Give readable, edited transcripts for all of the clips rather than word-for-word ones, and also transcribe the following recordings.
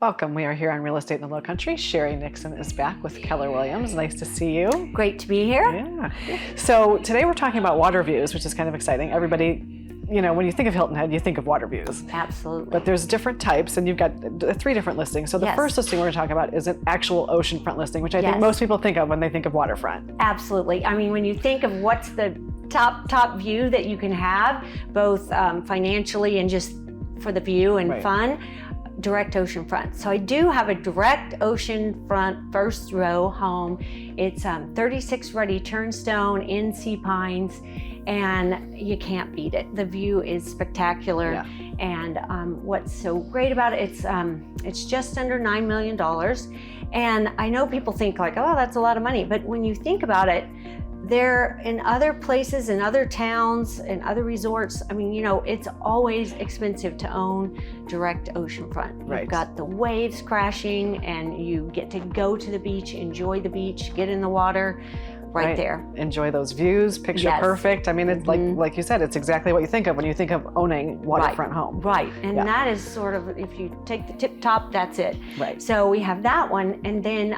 Welcome. We are here on Real Estate in the Lowcountry. Sheri Nixon is back with Keller Williams. Nice to see you. Great to be here. Yeah. So today we're talking about water views, which is kind of exciting. Everybody, you know, when you think of Hilton Head, you think of water views. Absolutely. But there's different types, and you've got 3 different listings. So the first listing we're going to talk about is an actual oceanfront listing, which I think most people think of when they think of waterfront. Absolutely. I mean, when you think of what's the top view that you can have, both financially and just for the view and fun, direct oceanfront. So I do have a direct oceanfront first row home. It's 36 Ruddy Turnstone in Sea Pines, and you can't beat it. The view is spectacular. And what's so great about it, it's just under $9 million. And I know people think like, oh, that's a lot of money. But when you think about it, they're in other places, in other towns, and other resorts. I mean, you know, it's always expensive to own direct oceanfront. You've got the waves crashing, and you get to go to the beach, enjoy the beach, get in the water. Right there. Enjoy those views, picture perfect. I mean, it's like you said, it's exactly what you think of when you think of owning waterfront home. Right, and that is sort of, if you take the tip top, that's it. Right. So we have that one, and then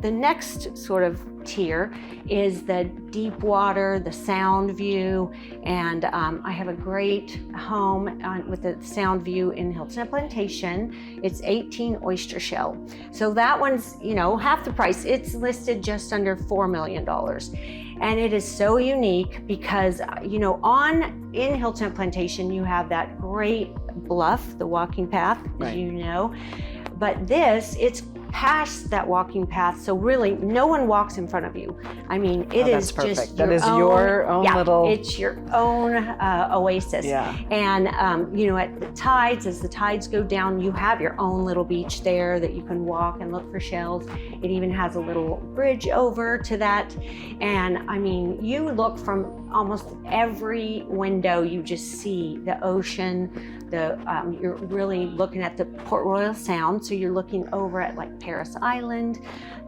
the next sort of tier is the deep water, the sound view, and I have a great home with the sound view in Hilton Head Plantation. It's 18 Oyster Shell. So that one's, you know, half the price. It's listed just under $4 million. And it is so unique because, you know, in Hilton Head Plantation, you have that great bluff, the walking path, as you know. But this, it's past that walking path, so really no one walks in front of you. I mean, it is just your own little... It's your own oasis. And you know, at the tides, as the tides go down, you have your own little beach there that you can walk and look for shells. It even has a little bridge over to that. And I mean, you look from almost every window, you just see the ocean. You're really looking at the Port Royal Sound, so you're looking over at like Paris Island.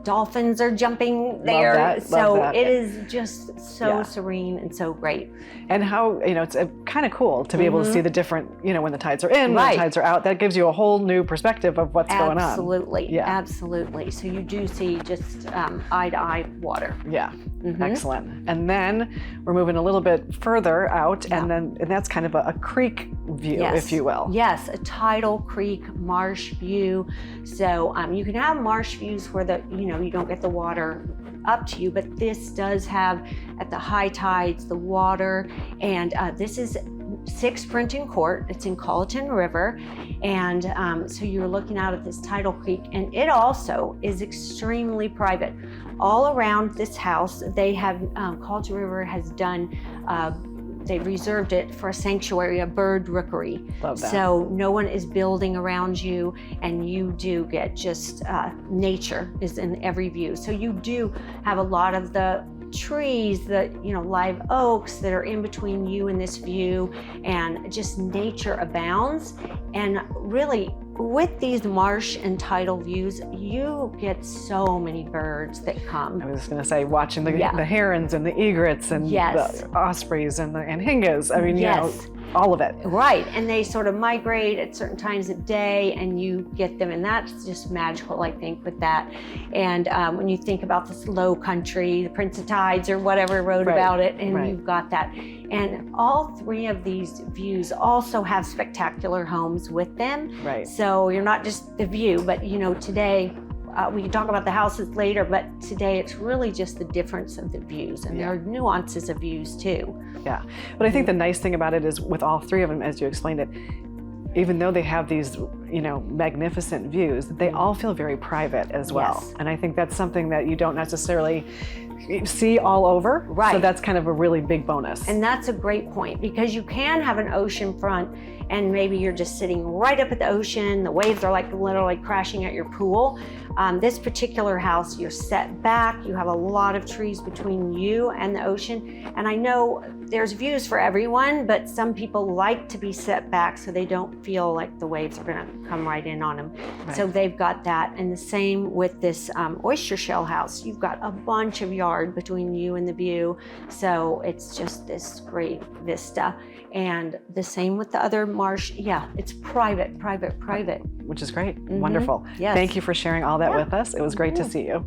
Dolphins are jumping there. Love that. It is just so serene and so great. And how, you know, it's kind of cool to be able to see the different, you know, when the tides are in, when the tides are out. That gives you a whole new perspective of what's going on. Absolutely, absolutely. So you do see just eye-to-eye water. Excellent. And then we're moving a little bit further out, and that's kind of a creek view, if you will. Yes, a tidal creek marsh view. So you can have marsh views where you don't get the water up to you, but this does have at the high tides the water, and this is 6 Brenton Court. It's in Colleton River, and so you're looking out at this tidal creek, and it also is extremely private. All around this house, they have Colleton River has done. They've reserved it for a sanctuary, a bird rookery. Love that. So no one is building around you, and you do get just nature is in every view. So you do have a lot of the trees, live oaks that are in between you and this view, and just nature abounds. And really, with these marsh and tidal views, you get so many birds that come. I was going to say, watching the herons and the egrets and the ospreys and hingas. I mean, you know, all of it. Right, and they sort of migrate at certain times of day, and you get them, and that's just magical, I think, with that. And when you think about this Lowcountry, the Prince of Tides or whatever wrote about it, and you've got that. And all 3 of these views also have spectacular homes with them. So you're not just the view, but you know, today, we can talk about the houses later, but today it's really just the difference of the views, and there are nuances of views too. But I think the nice thing about it is with all 3 of them, as you explained it, even though they have these, you know, magnificent views, they all feel very private as well. And I think that's something that you don't necessarily see all over. So that's kind of a really big bonus. And that's a great point, because you can have an ocean front and maybe you're just sitting right up at the ocean, the waves are like literally crashing at your pool. This particular house, you're set back, you have a lot of trees between you and the ocean. And I know there's views for everyone, but some people like to be set back so they don't feel like the waves are going to come right in on them. Right. So they've got that. And the same with this Oyster Shell house. You've got a bunch of yard between you and the view. So it's just this great vista. And the same with the other marsh. Yeah, it's private. Which is great. Mm-hmm. Wonderful. Yes. Thank you for sharing all that with us. It was great to see you.